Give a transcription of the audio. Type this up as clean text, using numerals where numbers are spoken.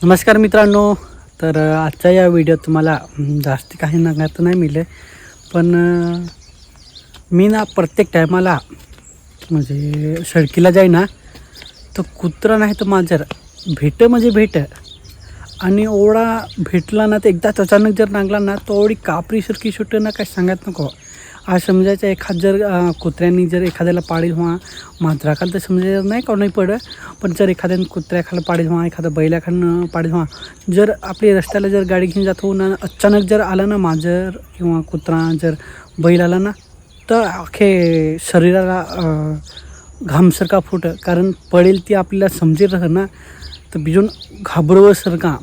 नमस्कार मित्रांनो. तर आजच्या या व्हिडिओत तुम्हाला जास्त काही सांगायचं नाही मिळेल, पण मी ना प्रत्येक टायमाला म्हणजे सडकीला जाई ना, तर कुत्रा नाही तर मांजर भेट म्हणजे भेट. आणि ओढा भेटला ना तर एकदाच अचानक जर लागला ना तर ओढी कापरीसारखी सुटं ना, काय सांगत नको. आज समजायचं एखाद जर कुत्र्यांनी जर एखाद्याला पाळील व्हा, मांजराखाल तर समजायचं नाही का नाही पडत. पण जर एखाद्यानं कुत्र्याखाली पाळील व्हा, एखादा बैलाखानं पाळील व्हा, जर आपली रस्त्याला जर गाडी घेऊन जातो ना, अचानक जर आलं ना मांजर किंवा कुत्रा, जर बैल आला ना, तर अख्खे शरीराला घामसारखा फुटं. कारण पडेल ती आपल्याला समजेल ना, तर बिजून घाबरवसारखा